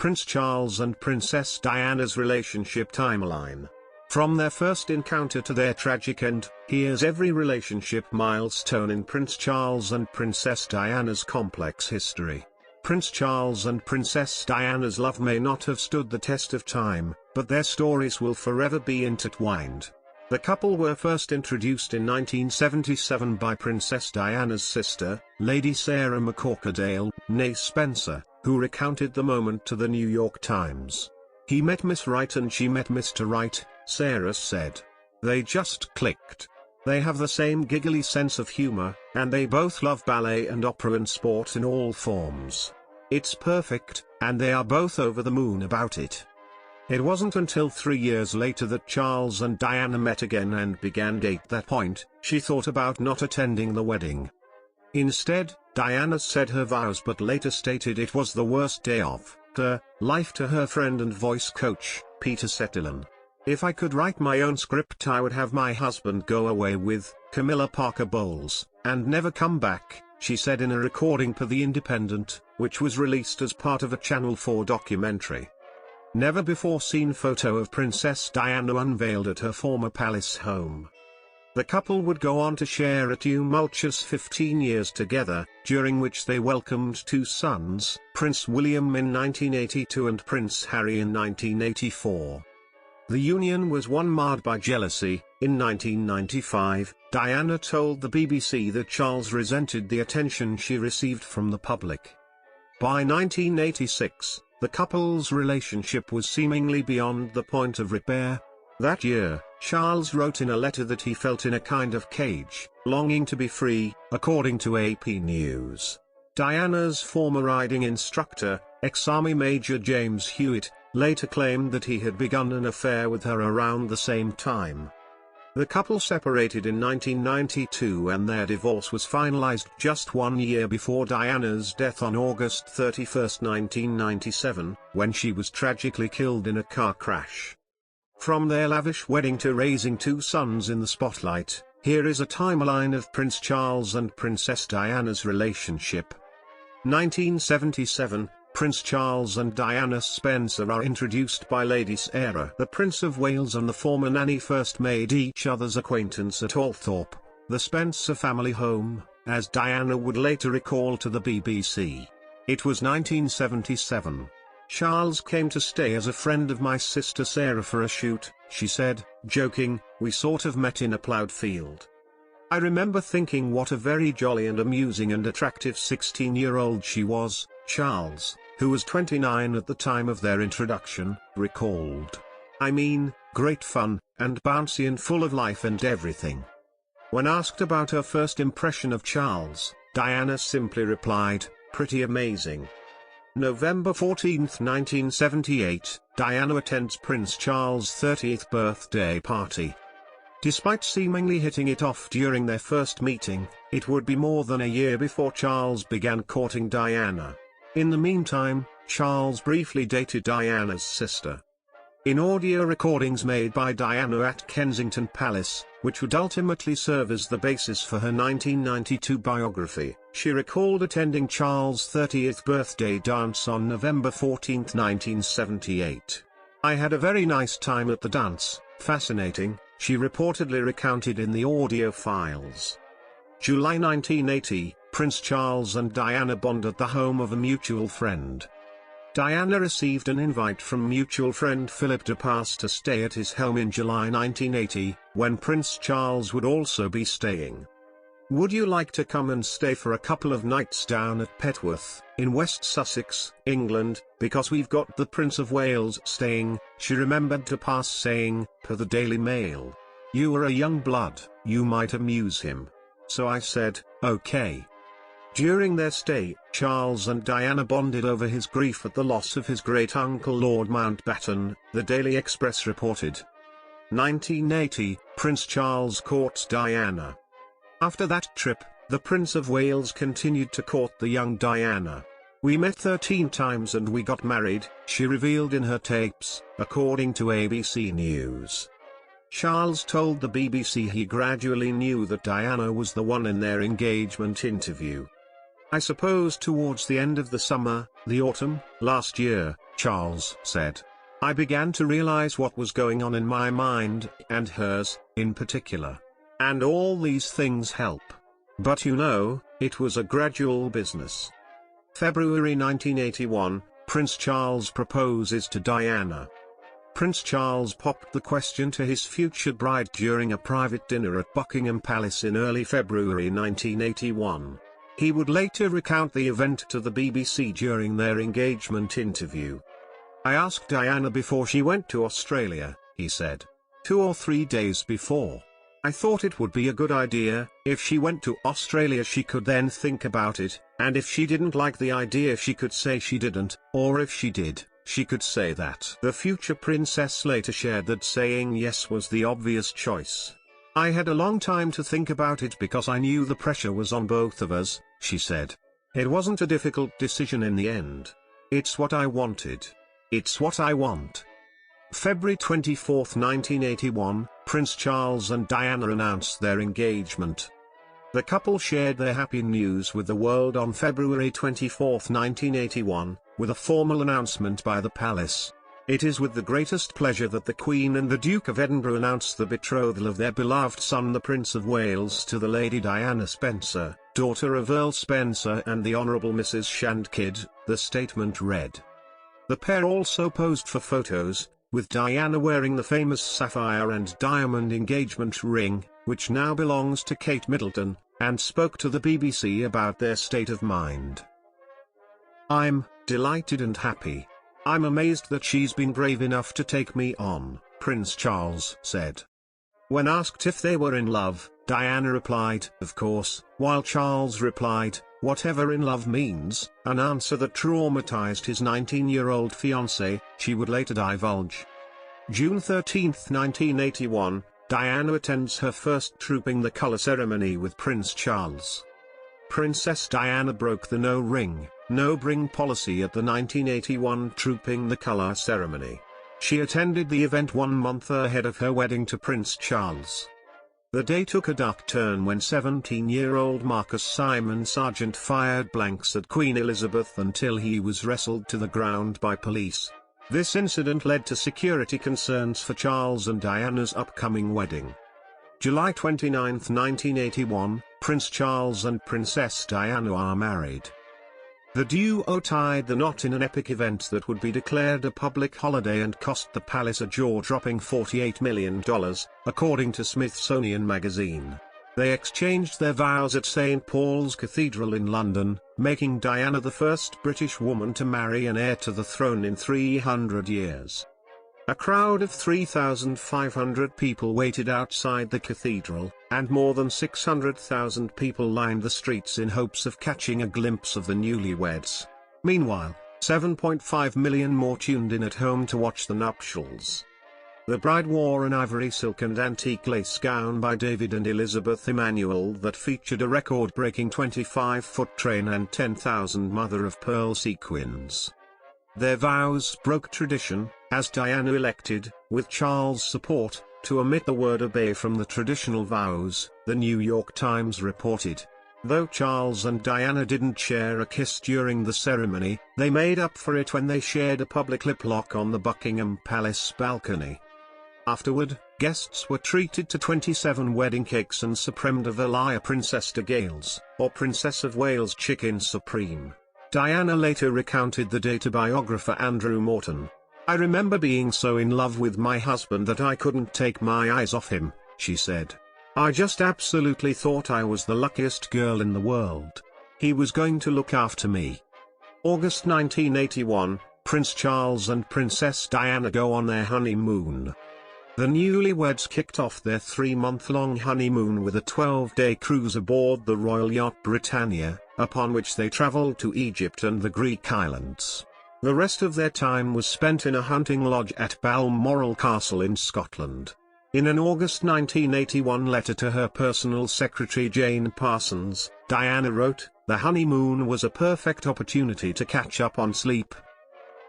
Prince Charles and Princess Diana's relationship timeline. From their first encounter to their tragic end, here's every relationship milestone in Prince Charles and Princess Diana's complex history. Prince Charles and Princess Diana's love may not have stood the test of time, but their stories will forever be intertwined. The couple were first introduced in 1977 by Princess Diana's sister, Lady Sarah McCorquodale, née Spencer, who recounted the moment to the New York Times. "He met Miss Wright and she met Mr. Wright," Sarah said. "They just clicked. They have the same giggly sense of humor, and they both love ballet and opera and sport in all forms. It's perfect, and they are both over the moon about it." It wasn't until 3 years later that Charles and Diana met again and began dating. At that point, she thought about not attending the wedding. Instead, Diana said her vows but later stated it was the worst day of her life to her friend and voice coach, Peter Settelen. "If I could write my own script I would have my husband go away with Camilla Parker Bowles, and never come back," she said in a recording for The Independent, which was released as part of a Channel 4 documentary. Never-before-seen photo of Princess Diana unveiled at her former palace home. The couple would go on to share a tumultuous 15 years together, during which they welcomed 2 sons, Prince William in 1982 and Prince Harry in 1984. The union was one marred by jealousy. In 1995, Diana told the BBC that Charles resented the attention she received from the public. By 1986, the couple's relationship was seemingly beyond the point of repair. That year, Charles wrote in a letter that he felt in a kind of cage, longing to be free, according to AP News. Diana's former riding instructor, ex-Army Major James Hewitt, later claimed that he had begun an affair with her around the same time. The couple separated in 1992 and their divorce was finalized just 1 year before Diana's death on August 31, 1997, when she was tragically killed in a car crash. From their lavish wedding to raising 2 sons in the spotlight, here is a timeline of Prince Charles and Princess Diana's relationship. 1977, Prince Charles and Diana Spencer are introduced by Lady Sarah. The Prince of Wales and the former nanny first made each other's acquaintance at Althorpe, the Spencer family home, as Diana would later recall to the BBC. It was 1977. "Charles came to stay as a friend of my sister Sarah for a shoot," she said, joking. "We sort of met in a ploughed field. I remember thinking what a very jolly and amusing and attractive 16-year-old she was," Charles, who was 29 at the time of their introduction, recalled. "I mean, great fun, and bouncy and full of life and everything." When asked about her first impression of Charles, Diana simply replied, "Pretty amazing." November 14, 1978, Diana attends Prince Charles' 30th birthday party. Despite seemingly hitting it off during their first meeting, it would be more than a year before Charles began courting Diana. In the meantime, Charles briefly dated Diana's sister. In audio recordings made by Diana at Kensington Palace, which would ultimately serve as the basis for her 1992 biography, she recalled attending Charles' 30th birthday dance on November 14, 1978. "I had a very nice time at the dance, fascinating," she reportedly recounted in the audio files. July 1980, Prince Charles and Diana bonded at the home of a mutual friend. Diana received an invite from mutual friend Philip de Pass to stay at his home in July 1980, when Prince Charles would also be staying. "Would you like to come and stay for a couple of nights down at Petworth, in West Sussex, England, because we've got the Prince of Wales staying," she remembered de Pass saying, per the Daily Mail. "You are a young blood, you might amuse him." So I said, "Okay." During their stay, Charles and Diana bonded over his grief at the loss of his great-uncle Lord Mountbatten, the Daily Express reported. 1980, Prince Charles courts Diana. After that trip, the Prince of Wales continued to court the young Diana. "We met 13 times and we got married," she revealed in her tapes, according to ABC News. Charles told the BBC he gradually knew that Diana was the one in their engagement interview. "I suppose towards the end of the summer, the autumn, last year, Charles said. I began to realize what was going on in my mind, and hers, in particular. And all these things help. But you know, it was a gradual business. February 1981, Prince Charles proposes to Diana. Prince Charles popped the question to his future bride during a private dinner at Buckingham Palace in early February 1981. He would later recount the event to the BBC during their engagement interview. I asked Diana before she went to Australia, he said. 2 or 3 days before. I thought it would be a good idea, if she went to Australia she could then think about it, and if she didn't like the idea she could say she didn't, or if she did, she could say that. The future princess later shared that saying yes was the obvious choice. I had a long time to think about it because I knew the pressure was on both of us, she said. It wasn't a difficult decision in the end. It's what I wanted. It's what I want. February 24, 1981, Prince Charles and Diana announced their engagement. The couple shared their happy news with the world on February 24, 1981, with a formal announcement by the palace. It is with the greatest pleasure that the Queen and the Duke of Edinburgh announce the betrothal of their beloved son the Prince of Wales to the Lady Diana Spencer, daughter of Earl Spencer and the Honourable Mrs. Shandkid, the statement read. The pair also posed for photos, with Diana wearing the famous sapphire and diamond engagement ring, which now belongs to Kate Middleton, and spoke to the BBC about their state of mind. I'm delighted and happy. I'm amazed that she's been brave enough to take me on, Prince Charles said. When asked if they were in love, Diana replied, of course, while Charles replied, whatever in love means, an answer that traumatized his 19-year-old fiancée, she would later divulge. June 13, 1981, Diana attends her first Trooping the Colour ceremony with Prince Charles. Princess Diana broke the no ring, no bring policy at the 1981 Trooping the Colour ceremony. She attended the event 1 month ahead of her wedding to Prince Charles. The day took a dark turn when 17-year-old Marcus Simon Sargent fired blanks at Queen Elizabeth until he was wrestled to the ground by police. This incident led to security concerns for Charles and Diana's upcoming wedding. July 29, 1981, Prince Charles and Princess Diana are married. The duo tied the knot in an epic event that would be declared a public holiday and cost the palace a jaw-dropping $48 million, according to Smithsonian Magazine. They exchanged their vows at St. Paul's Cathedral in London, making Diana the first British woman to marry an heir to the throne in 300 years. A crowd of 3,500 people waited outside the cathedral, and more than 600,000 people lined the streets in hopes of catching a glimpse of the newlyweds. Meanwhile, 7.5 million more tuned in at home to watch the nuptials. The bride wore an ivory silk and antique lace gown by David and Elizabeth Emanuel that featured a record-breaking 25-foot train and 10,000 mother-of-pearl sequins. Their vows broke tradition, as Diana elected, with Charles' support, to omit the word obey from the traditional vows, the New York Times reported. Though Charles and Diana didn't share a kiss during the ceremony, they made up for it when they shared a public lip lock on the Buckingham Palace balcony. Afterward, guests were treated to 27 wedding cakes and supreme de Valaya Princess de Gales, or Princess of Wales Chicken Supreme. Diana later recounted the day to biographer Andrew Morton. I remember being so in love with my husband that I couldn't take my eyes off him, she said. I just absolutely thought I was the luckiest girl in the world. He was going to look after me. August 1981, Prince Charles and Princess Diana go on their honeymoon. The newlyweds kicked off their 3-month-long honeymoon with a 12-day cruise aboard the royal yacht Britannia, upon which they traveled to Egypt and the Greek islands. The rest of their time was spent in a hunting lodge at Balmoral Castle in Scotland. In an August 1981 letter to her personal secretary Jane Parsons, Diana wrote, "The honeymoon was a perfect opportunity to catch up on sleep."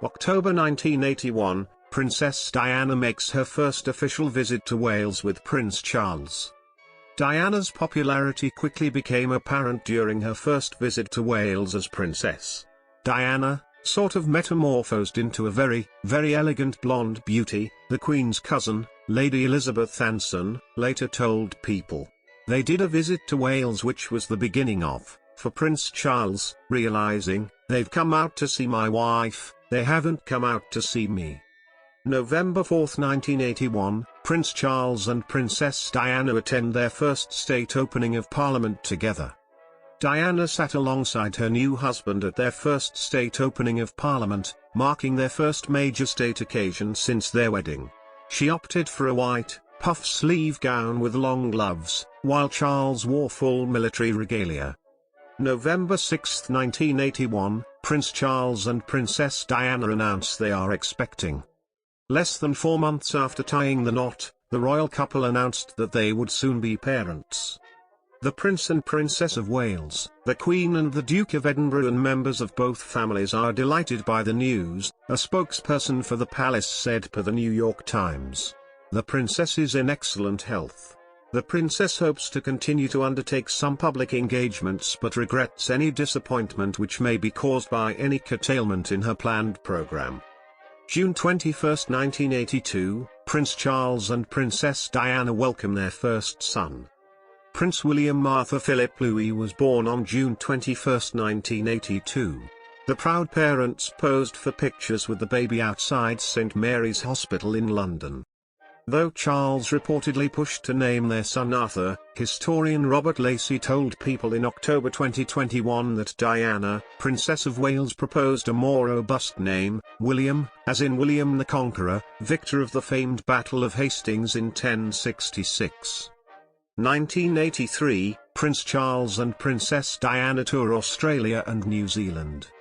October 1981, Princess Diana makes her first official visit to Wales with Prince Charles. Diana's popularity quickly became apparent during her first visit to Wales as princess. Diana, sort of metamorphosed into a very, very elegant blonde beauty, the Queen's cousin, Lady Elizabeth Anson, later told People. They did a visit to Wales which was the beginning of, for Prince Charles, realizing, they've come out to see my wife, they haven't come out to see me. November 4, 1981, Prince Charles and Princess Diana attend their first state opening of Parliament together. Diana sat alongside her new husband at their first state opening of Parliament, marking their first major state occasion since their wedding. She opted for a white, puff-sleeve gown with long gloves, while Charles wore full military regalia. November 6, 1981, Prince Charles and Princess Diana announce they are expecting. Less than 4 months after tying the knot, the royal couple announced that they would soon be parents. The Prince and Princess of Wales, the Queen and the Duke of Edinburgh and members of both families are delighted by the news, a spokesperson for the palace said per the New York Times. The princess is in excellent health. The princess hopes to continue to undertake some public engagements but regrets any disappointment which may be caused by any curtailment in her planned program. June 21, 1982, Prince Charles and Princess Diana welcome their first son. Prince William Arthur Philip Louis was born on June 21, 1982. The proud parents posed for pictures with the baby outside St Mary's Hospital in London. Though Charles reportedly pushed to name their son Arthur, historian Robert Lacey told People in October 2021 that Diana, Princess of Wales, proposed a more robust name, William, as in William the Conqueror, victor of the famed Battle of Hastings in 1066. 1983, Prince Charles and Princess Diana tour Australia and New Zealand.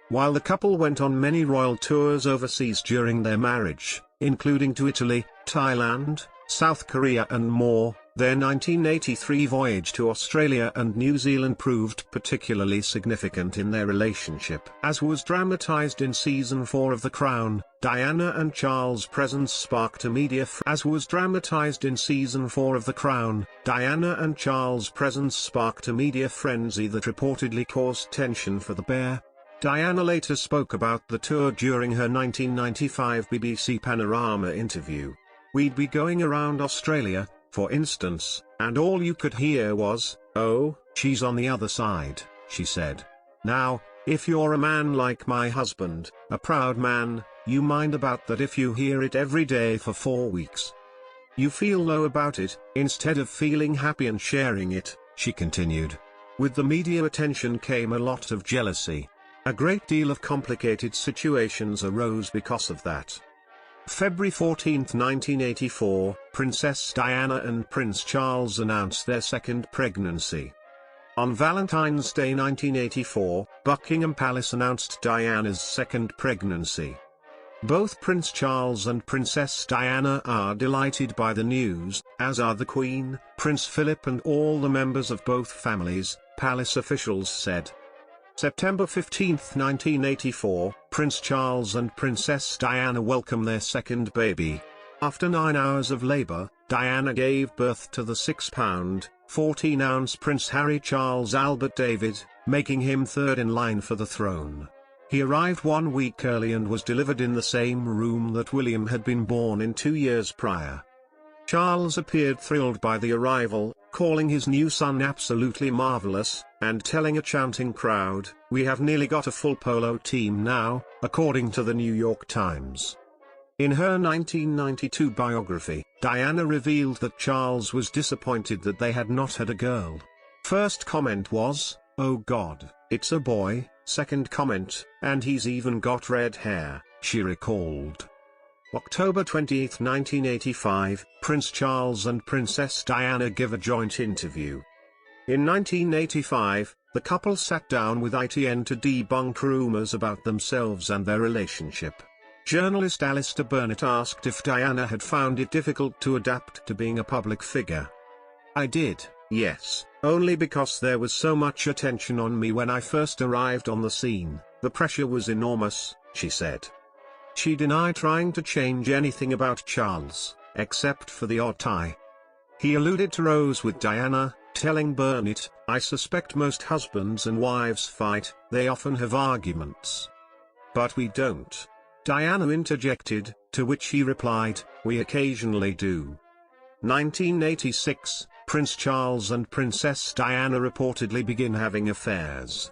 While the couple went on many royal tours overseas during their marriage, including to Italy, Thailand, South Korea and more, their 1983 voyage to Australia and New Zealand proved particularly significant in their relationship. As was dramatised in Season 4 of The Crown, Diana and Charles' presence sparked a media frenzy that reportedly caused tension for the pair. Diana later spoke about the tour during her 1995 BBC Panorama interview. "We'd be going around Australia, for instance, and all you could hear was, 'Oh, she's on the other side,'" she said. "Now, if you're a man like my husband, a proud man, you mind about that if you hear it every day for 4 weeks. You feel low about it, instead of feeling happy and sharing it," she continued. With the media attention came a lot of jealousy. A great deal of complicated situations arose because of that. February 14, 1984, Princess Diana and Prince Charles announced their second pregnancy. On Valentine's Day 1984, Buckingham Palace announced Diana's second pregnancy. Both Prince Charles and Princess Diana are delighted by the news, as are the Queen, Prince Philip and all the members of both families, palace officials said. September 15, 1984, Prince Charles and Princess Diana welcome their second baby. After 9 hours of labor, Diana gave birth to the 6-pound, 14-ounce Prince Harry Charles Albert David, making him third in line for the throne. He arrived 1 week early and was delivered in the same room that William had been born in 2 years prior. Charles appeared thrilled by the arrival, calling his new son absolutely marvelous, and telling a chanting crowd, "We have nearly got a full polo team now," according to the New York Times. In her 1992 biography, Diana revealed that Charles was disappointed that they had not had a girl. First comment was, "Oh God, it's a boy," second comment, "and he's even got red hair," she recalled. October 28, 1985, Prince Charles and Princess Diana give a joint interview. In 1985, the couple sat down with ITN to debunk rumors about themselves and their relationship. Journalist Alistair Burnett asked if Diana had found it difficult to adapt to being a public figure. "I did, yes, only because there was so much attention on me when I first arrived on the scene. The pressure was enormous," she said. She denied trying to change anything about Charles, except for the odd tie. He alluded to rows with Diana, telling Burnett, "I suspect most husbands and wives fight, they often have arguments. "But we don't." Diana interjected, to which he replied, "We occasionally do." 1986, Prince Charles and Princess Diana reportedly begin having affairs.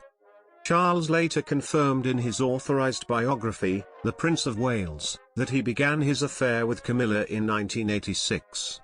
Charles later confirmed in his authorized biography, The Prince of Wales, that he began his affair with Camilla in 1986.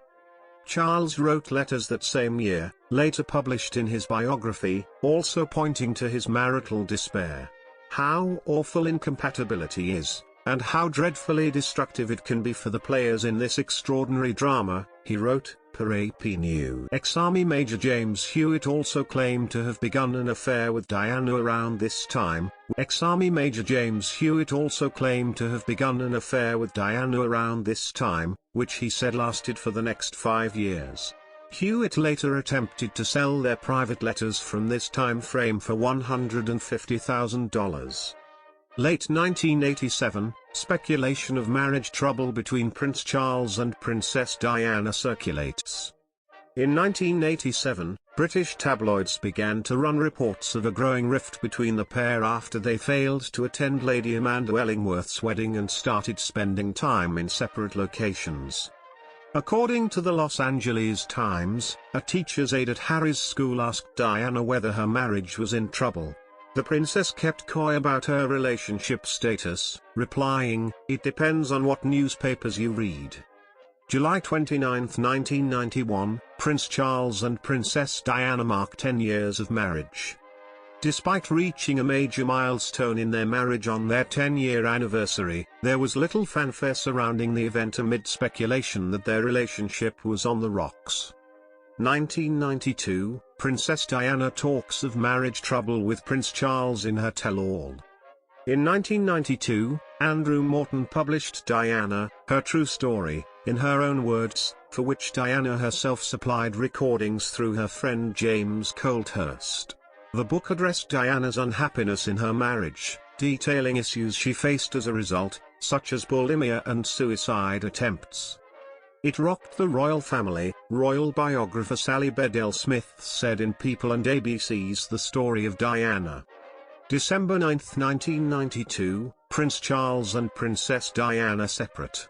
Charles wrote letters that same year, later published in his biography, also pointing to his marital despair. "How awful incompatibility is, and how dreadfully destructive it can be for the players in this extraordinary drama," he wrote, per AP News. Ex-Army Major James Hewitt also claimed to have begun an affair with Diana around this time. Ex-Army Major James Hewitt also claimed to have begun an affair with Diana around this time, which he said lasted for the next 5 years. Hewitt later attempted to sell their private letters from this time frame for $150,000. Late 1987, speculation of marriage trouble between Prince Charles and Princess Diana circulates. In 1987, British tabloids began to run reports of a growing rift between the pair after they failed to attend Lady Amanda Ellingworth's wedding and started spending time in separate locations. According to the Los Angeles Times, a teacher's aide at Harry's school asked Diana whether her marriage was in trouble. The princess kept coy about her relationship status, replying, "It depends on what newspapers you read." July 29, 1991, Prince Charles and Princess Diana mark 10 years of marriage. Despite reaching a major milestone in their marriage on their 10-year anniversary, there was little fanfare surrounding the event amid speculation that their relationship was on the rocks. 1992, Princess Diana talks of marriage trouble with Prince Charles in her tell-all. In 1992, Andrew Morton published Diana, Her True Story, in her own words, for which Diana herself supplied recordings through her friend James Colthurst. The book addressed Diana's unhappiness in her marriage, detailing issues she faced as a result, such as bulimia and suicide attempts. It rocked the royal family, royal biographer Sally Bedell Smith said in People and ABC's The Story of Diana. December 9, 1992, Prince Charles and Princess Diana separate.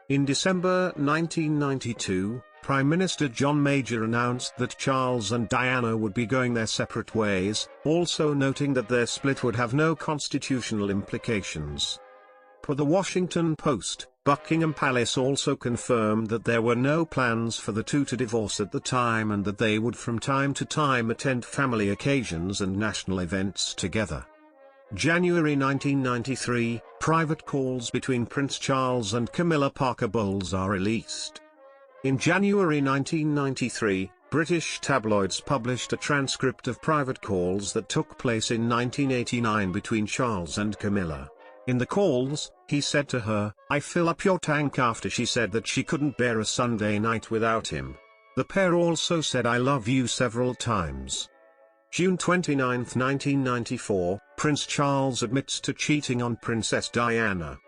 In December 1992, Prime Minister John Major announced that Charles and Diana would be going their separate ways, also noting that their split would have no constitutional implications. Per the Washington Post, Buckingham Palace also confirmed that there were no plans for the two to divorce at the time and that they would from time to time attend family occasions and national events together. January 1993, private calls between Prince Charles and Camilla Parker Bowles are released. In January 1993, British tabloids published a transcript of private calls that took place in 1989 between Charles and Camilla. In the calls, he said to her, "I fill up your tank," after she said that she couldn't bear a Sunday night without him. The pair also said "I love you" several times. June 29, 1994, Prince Charles admits to cheating on Princess Diana.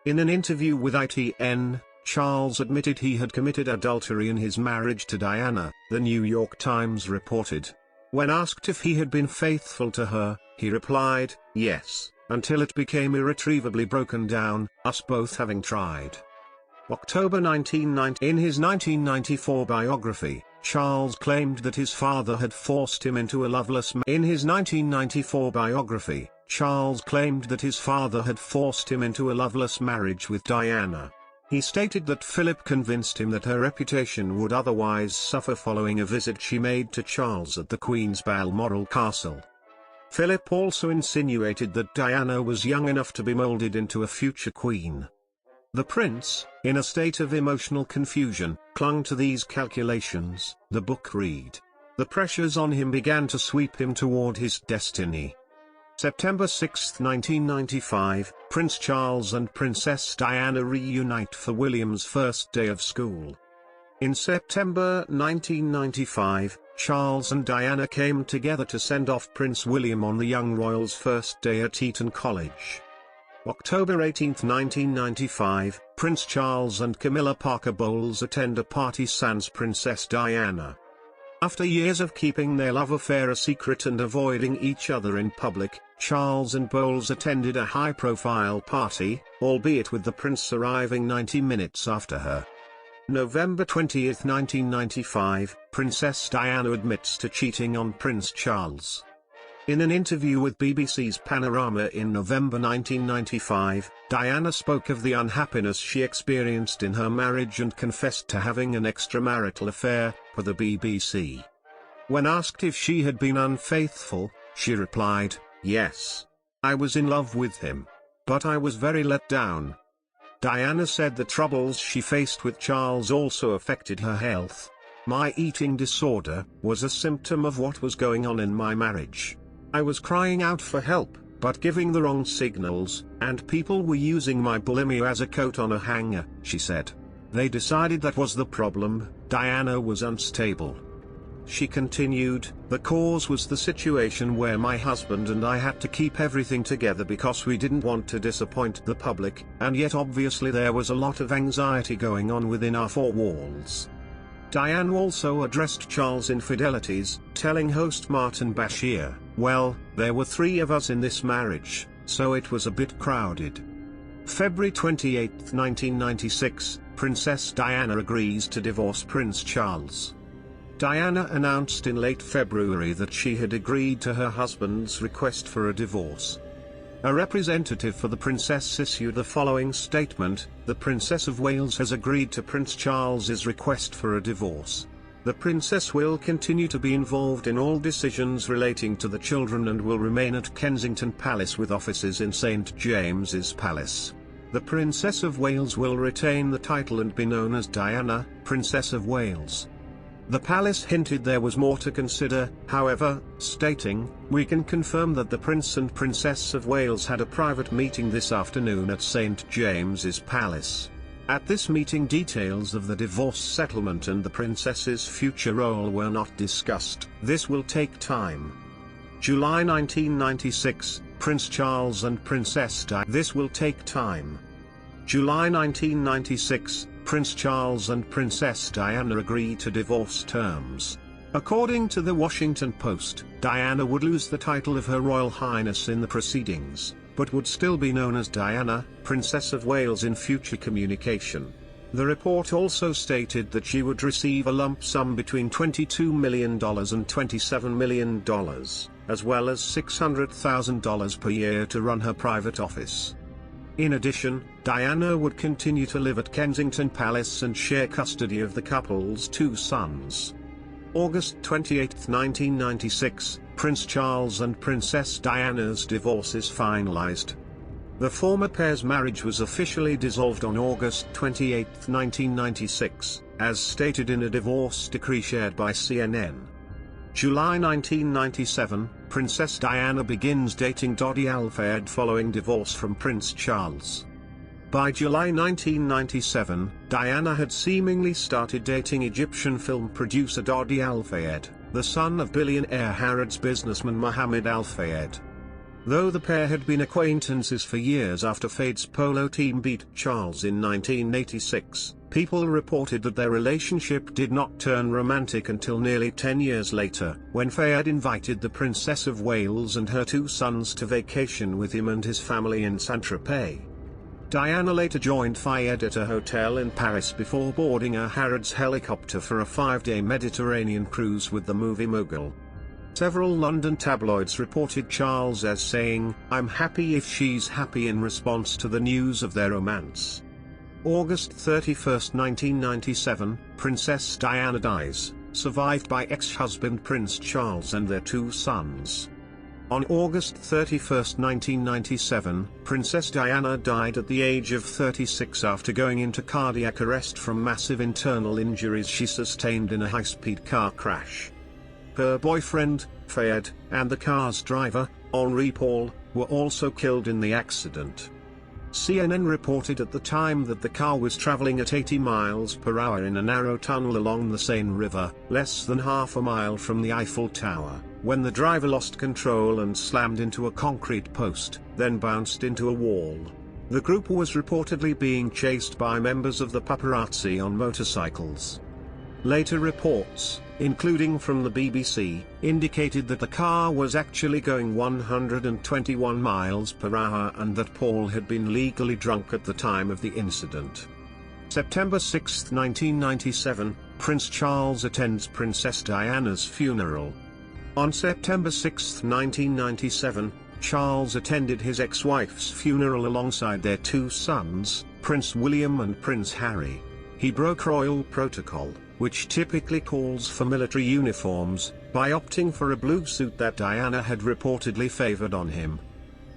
In an interview with ITN, Charles admitted he had committed adultery in his marriage to Diana, the New York Times reported. When asked if he had been faithful to her, he replied, "Yes, until it became irretrievably broken down, us both having tried." October 1990. In his 1994 biography, Charles claimed that his father had forced him into a loveless marriage. In his 1994 biography, Charles claimed that his father had forced him into a loveless marriage with Diana. He stated that Philip convinced him that her reputation would otherwise suffer following a visit she made to Charles at the Queen's Balmoral Castle. Philip also insinuated that Diana was young enough to be molded into a future queen. The prince, in a state of emotional confusion, clung to these calculations, the book read. The pressures on him began to sweep him toward his destiny. September 6, 1995, Prince Charles and Princess Diana reunite for William's first day of school. In September 1995, Charles and Diana came together to send off Prince William on the young royal's first day at Eton College. October 18, 1995, Prince Charles and Camilla Parker Bowles attend a party sans Princess Diana. After years of keeping their love affair a secret and avoiding each other in public, Charles and Bowles attended a high-profile party, albeit with the prince arriving 90 minutes after her. November 20, 1995, Princess Diana admits to cheating on Prince Charles. In an interview with BBC's Panorama in November 1995, Diana spoke of the unhappiness she experienced in her marriage and confessed to having an extramarital affair, for the BBC. When asked if she had been unfaithful, she replied, "Yes. I was in love with him. But I was very let down." Diana said the troubles she faced with Charles also affected her health. "My eating disorder was a symptom of what was going on in my marriage. I was crying out for help, but giving the wrong signals, and people were using my bulimia as a coat on a hanger," she said. "They decided that was the problem." Diana was unstable. She continued, "The cause was the situation where my husband and I had to keep everything together because we didn't want to disappoint the public, and yet obviously there was a lot of anxiety going on within our four walls." Diane also addressed Charles' infidelities, telling host Martin Bashir, "Well, there were 3 of us in this marriage, so it was a bit crowded." February 28, 1996, Princess Diana agrees to divorce Prince Charles. Diana announced in late February that she had agreed to her husband's request for a divorce. A representative for the princess issued the following statement: "The Princess of Wales has agreed to Prince Charles's request for a divorce. The princess will continue to be involved in all decisions relating to the children and will remain at Kensington Palace with offices in St James's Palace. The Princess of Wales will retain the title and be known as Diana, Princess of Wales." The palace hinted there was more to consider, however, stating, "We can confirm that the Prince and Princess of Wales had a private meeting this afternoon at St James's Palace. At this meeting details of the divorce settlement and the princess's future role were not discussed. This will take time." July 1996, Prince Charles and Princess Diana. "This will take time." July 1996, Prince Charles and Princess Diana agree to divorce terms. According to the Washington Post, Diana would lose the title of Her Royal Highness in the proceedings, but would still be known as Diana, Princess of Wales in future communication. The report also stated that she would receive a lump sum between $22 million and $27 million, as well as $600,000 per year to run her private office. In addition, Diana would continue to live at Kensington Palace and share custody of the couple's 2 sons. August 28, 1996, Prince Charles and Princess Diana's divorce is finalized. The former pair's marriage was officially dissolved on August 28, 1996, as stated in a divorce decree shared by CNN. July 1997, Princess Diana begins dating Dodi Al-Fayed following divorce from Prince Charles. By July 1997, Diana had seemingly started dating Egyptian film producer Dodi Al-Fayed, the son of billionaire Harrods businessman Mohammed Al-Fayed. Though the pair had been acquaintances for years after Fayed's polo team beat Charles in 1986, people reported that their relationship did not turn romantic until nearly 10 years later, when Fayed invited the Princess of Wales and her 2 sons to vacation with him and his family in Saint-Tropez. Diana later joined Fayed at a hotel in Paris before boarding a Harrods helicopter for a 5-day Mediterranean cruise with the movie mogul. Several London tabloids reported Charles as saying, "I'm happy if she's happy," in response to the news of their romance. August 31, 1997, Princess Diana dies, survived by ex-husband Prince Charles and their 2 sons. On August 31, 1997, Princess Diana died at the age of 36 after going into cardiac arrest from massive internal injuries she sustained in a high-speed car crash. Her boyfriend, Fayed, and the car's driver, Henri Paul, were also killed in the accident. CNN reported at the time that the car was traveling at 80 miles per hour in a narrow tunnel along the Seine River, less than half a mile from the Eiffel Tower, when the driver lost control and slammed into a concrete post, then bounced into a wall. The group was reportedly being chased by members of the paparazzi on motorcycles. Later reports, including from the BBC, indicated that the car was actually going 121 miles per hour and that Paul had been legally drunk at the time of the incident. September 6, 1997, Prince Charles attends Princess Diana's funeral. On September 6, 1997, Charles attended his ex-wife's funeral alongside their two sons, Prince William and Prince Harry. He broke royal protocol, which typically calls for military uniforms, by opting for a blue suit that Diana had reportedly favored on him.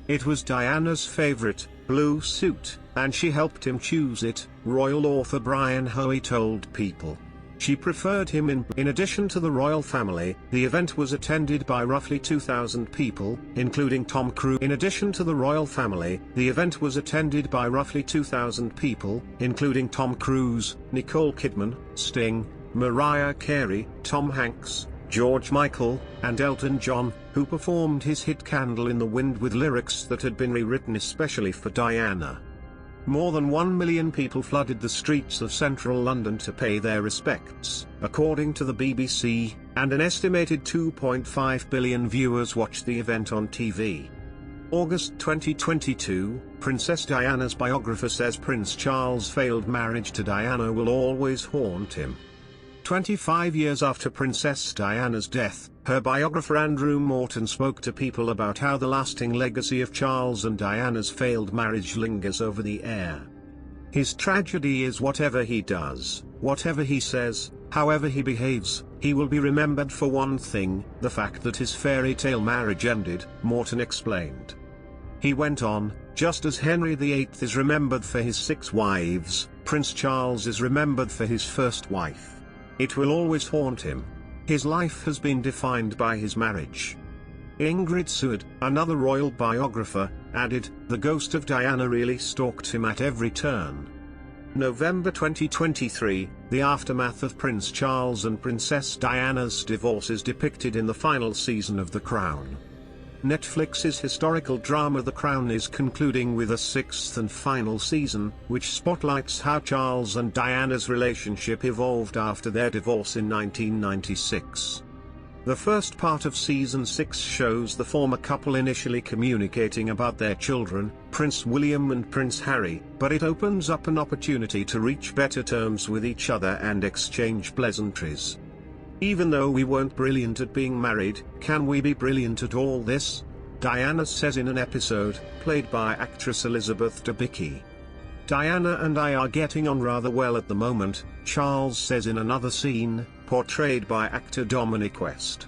It was Diana's favorite, blue suit, and she helped him choose it, royal author Brian Hoey told People. She preferred him in addition to the royal family. The event was attended by roughly 2,000 people, including Tom Cruise. In addition to the royal family, the event was attended by roughly 2,000 people, including Tom Cruise, Nicole Kidman, Sting, Mariah Carey, Tom Hanks, George Michael, and Elton John, who performed his hit Candle in the Wind with lyrics that had been rewritten especially for Diana. More than 1 million people flooded the streets of central London to pay their respects, according to the BBC, and an estimated 2.5 billion viewers watched the event on TV. August 2022, Princess Diana's biographer says Prince Charles' failed marriage to Diana will always haunt him. 25 years after Princess Diana's death, her biographer Andrew Morton spoke to People about how the lasting legacy of Charles and Diana's failed marriage lingers over the air. His tragedy is whatever he does, whatever he says, however he behaves, he will be remembered for one thing, the fact that his fairy tale marriage ended, Morton explained. He went on, just as Henry VIII is remembered for his 6 wives, Prince Charles is remembered for his first wife. It will always haunt him. His life has been defined by his marriage. Ingrid Seward, another royal biographer, added, the ghost of Diana really stalked him at every turn. November 2023, the aftermath of Prince Charles and Princess Diana's divorce is depicted in the final season of The Crown. Netflix's historical drama The Crown is concluding with a 6th and final season, which spotlights how Charles and Diana's relationship evolved after their divorce in 1996. The first part of season 6 shows the former couple initially communicating about their children, Prince William and Prince Harry, but it opens up an opportunity to reach better terms with each other and exchange pleasantries. Even though we weren't brilliant at being married, can we be brilliant at all this? Diana says in an episode, played by actress Elizabeth Debicki. Diana and I are getting on rather well at the moment, Charles says in another scene, portrayed by actor Dominic West.